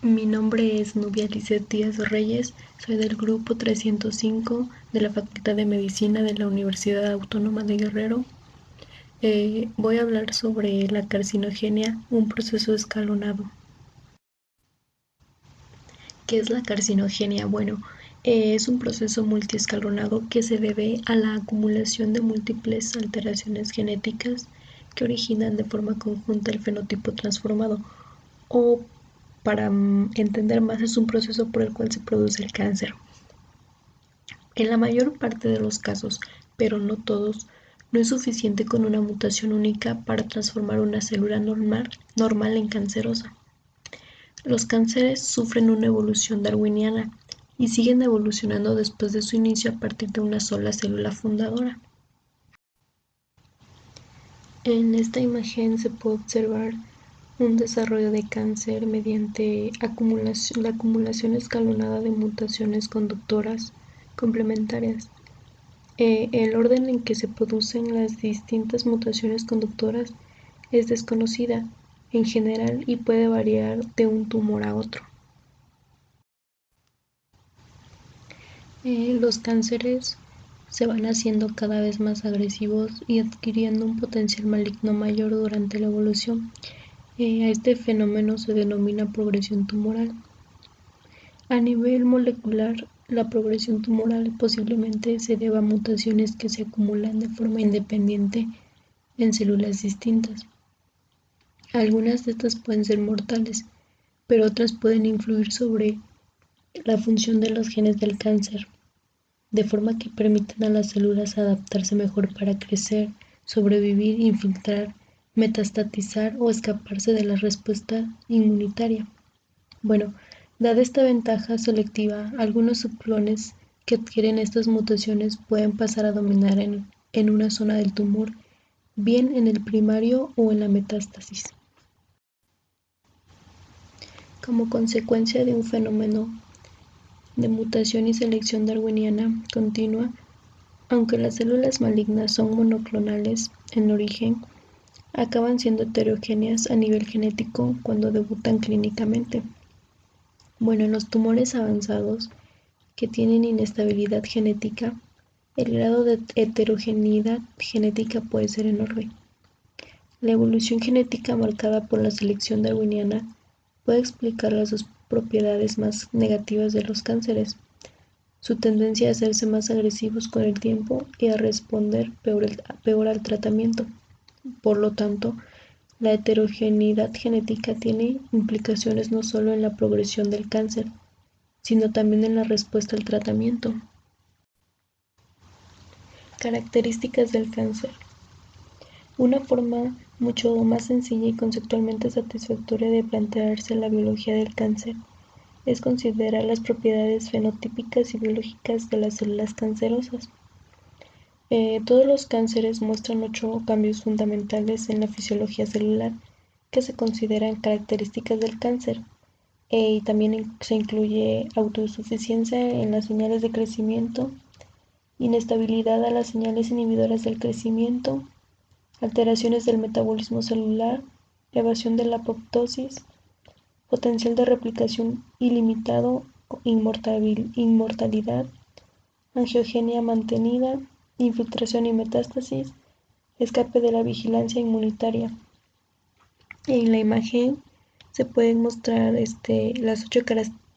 Mi nombre es Nubia Lizeth Díaz Reyes, soy del grupo 305 de la Facultad de Medicina de la Universidad Autónoma de Guerrero. Voy a hablar sobre la carcinogenia, un proceso escalonado. ¿Qué es la carcinogenia? Bueno, es un proceso multiescalonado que se debe a la acumulación de múltiples alteraciones genéticas que originan de forma conjunta el fenotipo transformado, o para entender más, es un proceso por el cual se produce el cáncer. En la mayor parte de los casos, pero no todos, no es suficiente con una mutación única para transformar una célula normal en cancerosa. Los cánceres sufren una evolución darwiniana y siguen evolucionando después de su inicio a partir de una sola célula fundadora. En esta imagen se puede observar un desarrollo de cáncer mediante la acumulación escalonada de mutaciones conductoras complementarias. El orden en que se producen las distintas mutaciones conductoras es desconocida en general y puede variar de un tumor a otro. Los cánceres se van haciendo cada vez más agresivos y adquiriendo un potencial maligno mayor durante la evolución. A este fenómeno se denomina progresión tumoral. A nivel molecular, la progresión tumoral posiblemente se deba a mutaciones que se acumulan de forma independiente en células distintas. Algunas de estas pueden ser mortales, pero otras pueden influir sobre la función de los genes del cáncer, de forma que permitan a las células adaptarse mejor para crecer, sobrevivir, infiltrar, metastatizar o escaparse de la respuesta inmunitaria. Bueno, dada esta ventaja selectiva, algunos subclones que adquieren estas mutaciones pueden pasar a dominar en una zona del tumor, bien en el primario o en la metástasis. Como consecuencia de un fenómeno de mutación y selección darwiniana continua, aunque las células malignas son monoclonales en origen, acaban siendo heterogéneas a nivel genético cuando debutan clínicamente. Bueno, en los tumores avanzados que tienen inestabilidad genética, el grado de heterogeneidad genética puede ser enorme. La evolución genética marcada por la selección darwiniana puede explicar las dos propiedades más negativas de los cánceres: su tendencia a hacerse más agresivos con el tiempo y a responder peor al tratamiento. Por lo tanto, la heterogeneidad genética tiene implicaciones no solo en la progresión del cáncer, sino también en la respuesta al tratamiento. Características del cáncer. Una forma mucho más sencilla y conceptualmente satisfactoria de plantearse la biología del cáncer es considerar las propiedades fenotípicas y biológicas de las células cancerosas. Todos los cánceres muestran 8 cambios fundamentales en la fisiología celular que se consideran características del cáncer, y también se incluye autosuficiencia en las señales de crecimiento, inestabilidad a las señales inhibidoras del crecimiento, alteraciones del metabolismo celular, evasión de la apoptosis, potencial de replicación ilimitado, inmortalidad, angiogenia mantenida, infiltración y metástasis, escape de la vigilancia inmunitaria. En la imagen se pueden mostrar las 8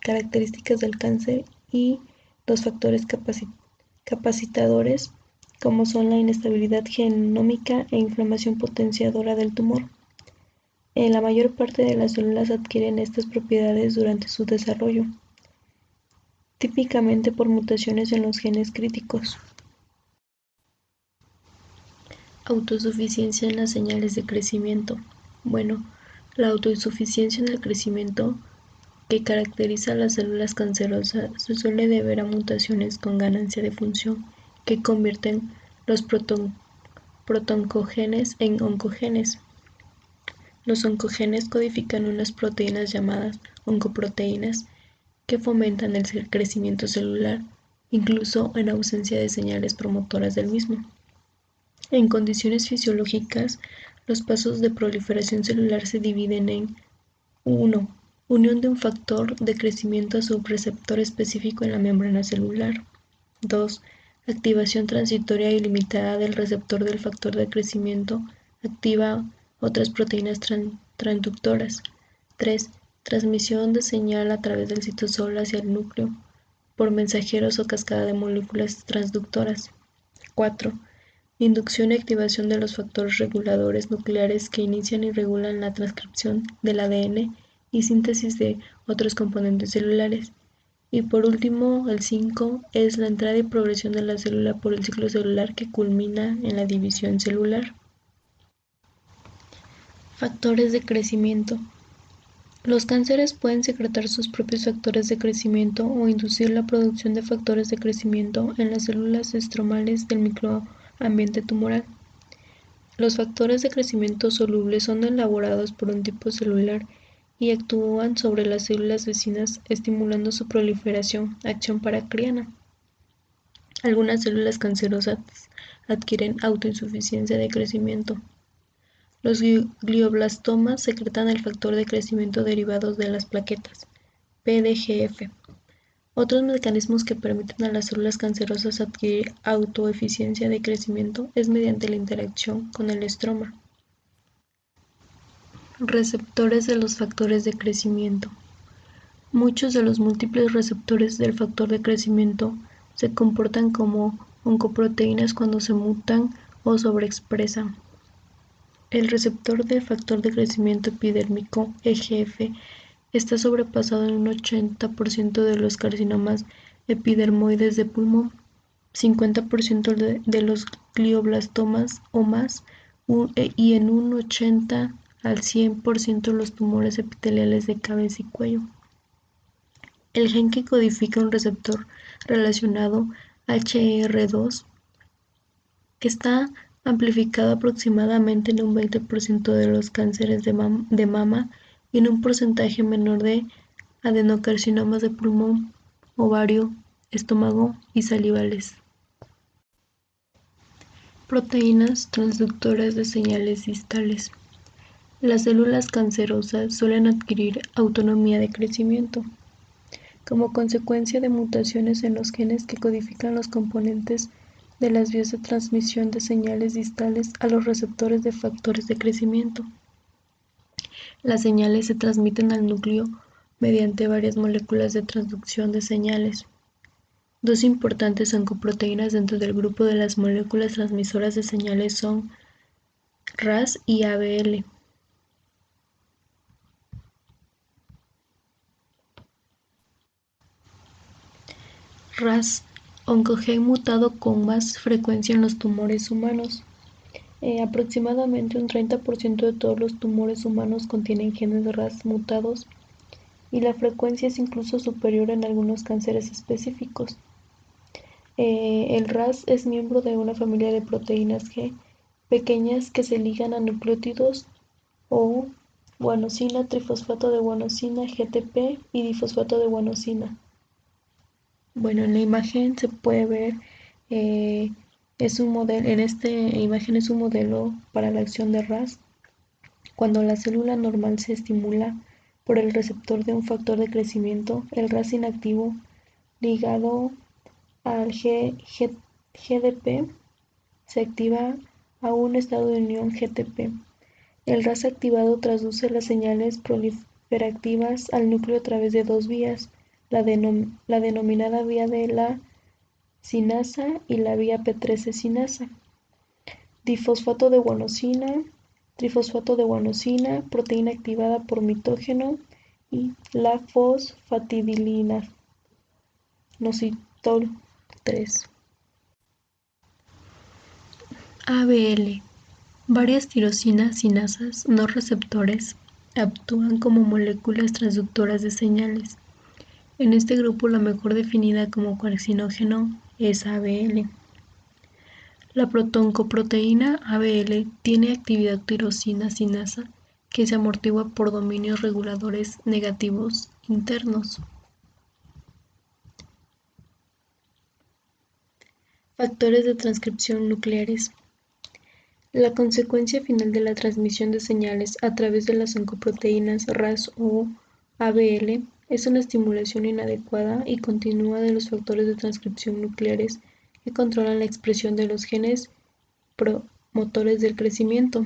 características del cáncer y los factores capacitadores, como son la inestabilidad genómica e inflamación potenciadora del tumor. La mayor parte de las células adquieren estas propiedades durante su desarrollo, típicamente por mutaciones en los genes críticos. Autosuficiencia en las señales de crecimiento. Bueno, la autosuficiencia en el crecimiento que caracteriza a las células cancerosas se suele deber a mutaciones con ganancia de función que convierten los protoncogenes en oncogenes. Los oncogenes codifican unas proteínas llamadas oncoproteínas que fomentan el crecimiento celular, incluso en ausencia de señales promotoras del mismo. En condiciones fisiológicas, los pasos de proliferación celular se dividen en 1. Unión de un factor de crecimiento a su receptor específico en la membrana celular. 2. Activación transitoria y limitada del receptor del factor de crecimiento activa otras proteínas transductoras. 3. Transmisión de señal a través del citosol hacia el núcleo por mensajeros o cascada de moléculas transductoras. 4. Inducción y activación de los factores reguladores nucleares que inician y regulan la transcripción del ADN y síntesis de otros componentes celulares. Y por último, el 5 es la entrada y progresión de la célula por el ciclo celular que culmina en la división celular. Factores de crecimiento. Los cánceres pueden secretar sus propios factores de crecimiento o inducir la producción de factores de crecimiento en las células estromales del microambiente tumoral. Los factores de crecimiento solubles son elaborados por un tipo celular y actúan sobre las células vecinas estimulando su proliferación, acción paracriana. Algunas células cancerosas adquieren autoinsuficiencia de crecimiento. Los glioblastomas secretan el factor de crecimiento derivado de las plaquetas, PDGF. Otros mecanismos que permiten a las células cancerosas adquirir autoeficiencia de crecimiento es mediante la interacción con el estroma. Receptores de los factores de crecimiento. Muchos de los múltiples receptores del factor de crecimiento se comportan como oncoproteínas cuando se mutan o sobreexpresan. El receptor del factor de crecimiento epidérmico, EGF, está sobrepasado en un 80% de los carcinomas epidermoides de pulmón, 50% de los glioblastomas o más, y en un 80 al 100% los tumores epiteliales de cabeza y cuello. El gen que codifica un receptor relacionado HER2 está amplificado aproximadamente en un 20% de los cánceres de mama y en un porcentaje menor de adenocarcinomas de pulmón, ovario, estómago y salivales. Proteínas transductoras de señales distales. Las células cancerosas suelen adquirir autonomía de crecimiento como consecuencia de mutaciones en los genes que codifican los componentes de las vías de transmisión de señales distales a los receptores de factores de crecimiento. Las señales se transmiten al núcleo mediante varias moléculas de transducción de señales. Dos importantes oncoproteínas dentro del grupo de las moléculas transmisoras de señales son RAS y ABL. RAS, oncogen mutado con más frecuencia en los tumores humanos. Aproximadamente un 30% de todos los tumores humanos contienen genes RAS mutados y la frecuencia es incluso superior en algunos cánceres específicos. El RAS es miembro de una familia de proteínas G pequeñas que se ligan a nucleótidos o guanosina, trifosfato de guanosina, GTP y difosfato de guanosina. Bueno, en la imagen se puede ver, es un modelo, en esta imagen es un modelo para la acción de RAS. Cuando la célula normal se estimula por el receptor de un factor de crecimiento, el RAS inactivo ligado al GDP se activa a un estado de unión GTP. El RAS activado traduce las señales proliferativas al núcleo a través de dos vías, la denominada vía de la cinasa y la vía P13 cinasa. Difosfato de guanosina, trifosfato de guanosina, proteína activada por mitógeno y la fosfatidilina, inositol 3. ABL. Varias tirosinas cinasas no receptores actúan como moléculas transductoras de señales. En este grupo la mejor definida como carcinógeno es ABL. La protoncoproteína ABL tiene actividad tirosina cinasa que se amortigua por dominios reguladores negativos internos. Factores de transcripción nucleares. La consecuencia final de la transmisión de señales a través de las oncoproteínas RAS o ABL es una estimulación inadecuada y continua de los factores de transcripción nucleares que controlan la expresión de los genes promotores del crecimiento.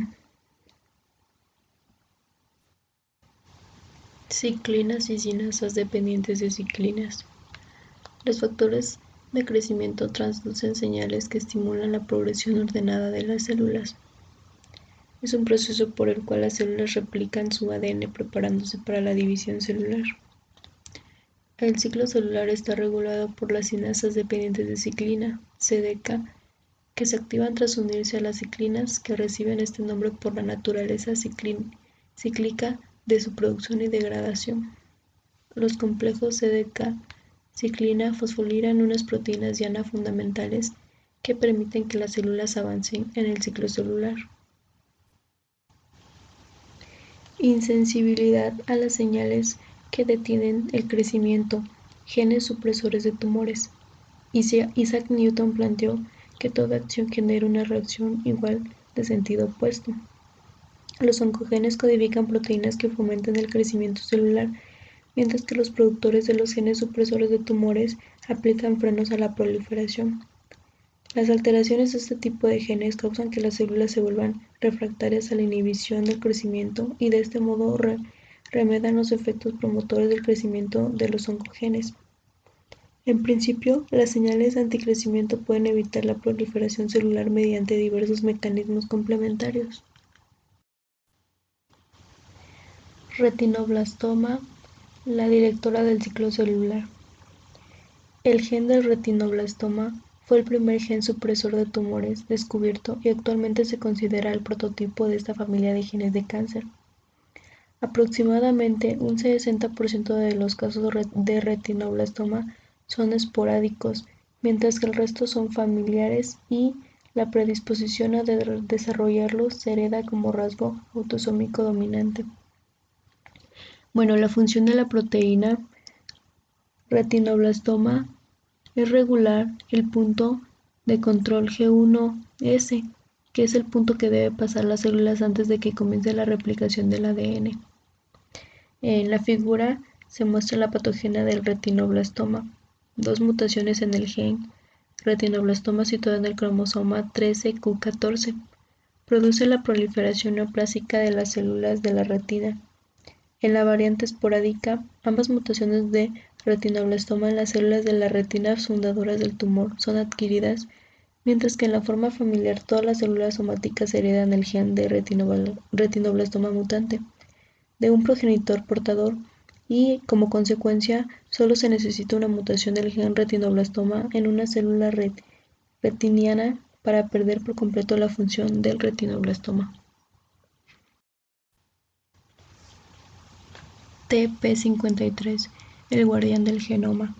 Ciclinas y cinasas dependientes de ciclinas. Los factores de crecimiento transducen señales que estimulan la progresión ordenada de las células. Es un proceso por el cual las células replican su ADN preparándose para la división celular. El ciclo celular está regulado por las cinasas dependientes de ciclina, CDK, que se activan tras unirse a las ciclinas, que reciben este nombre por la naturaleza cíclica de su producción y degradación. Los complejos CDK ciclina fosforilan unas proteínas diana fundamentales que permiten que las células avancen en el ciclo celular. Insensibilidad a las señales que detienen el crecimiento, genes supresores de tumores. Isaac Newton planteó que toda acción genera una reacción igual de sentido opuesto. Los oncogenes codifican proteínas que fomentan el crecimiento celular, mientras que los productores de los genes supresores de tumores aplican frenos a la proliferación. Las alteraciones de este tipo de genes causan que las células se vuelvan refractarias a la inhibición del crecimiento y de este modo remedan los efectos promotores del crecimiento de los oncogenes. En principio, las señales de anticrecimiento pueden evitar la proliferación celular mediante diversos mecanismos complementarios. Retinoblastoma, la directora del ciclo celular. El gen del retinoblastoma fue el primer gen supresor de tumores descubierto y actualmente se considera el prototipo de esta familia de genes de cáncer. Aproximadamente un 60% de los casos de retinoblastoma son esporádicos, mientras que el resto son familiares y la predisposición a desarrollarlos se hereda como rasgo autosómico dominante. Bueno, la función de la proteína retinoblastoma es regular el punto de control G1S, que es el punto que debe pasar las células antes de que comience la replicación del ADN. En la figura se muestra la patogenia del retinoblastoma, dos mutaciones en el gen retinoblastoma situado en el cromosoma 13q14. Produce la proliferación neoplásica de las células de la retina. En la variante esporádica, ambas mutaciones de retinoblastoma en las células de la retina fundadoras del tumor son adquiridas, mientras que en la forma familiar todas las células somáticas heredan el gen de retinoblastoma mutante de un progenitor portador y, como consecuencia, solo se necesita una mutación del gen retinoblastoma en una célula retiniana para perder por completo la función del retinoblastoma. TP53, el guardián del genoma.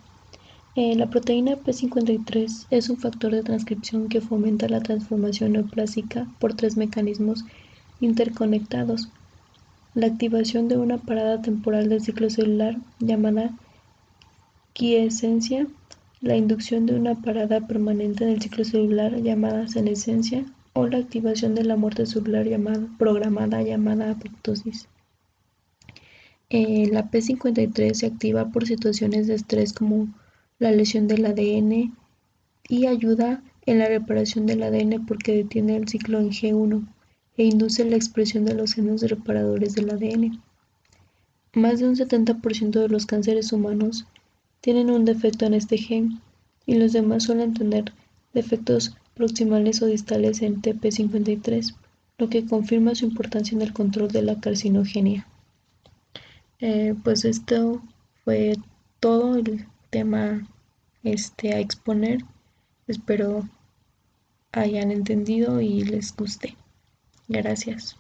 La proteína P53 es un factor de transcripción que fomenta la transformación neoplásica por tres mecanismos interconectados: la activación de una parada temporal del ciclo celular llamada quiescencia, la inducción de una parada permanente del ciclo celular llamada senescencia, o la activación de la muerte celular programada llamada apoptosis. La P53 se activa por situaciones de estrés como la lesión del ADN y ayuda en la reparación del ADN porque detiene el ciclo en G1 e induce la expresión de los genes reparadores del ADN. Más de un 70% de los cánceres humanos tienen un defecto en este gen y los demás suelen tener defectos proximales o distales en TP53, lo que confirma su importancia en el control de la carcinogenia. Pues esto fue todo el tema a exponer. Espero hayan entendido y les guste. Gracias.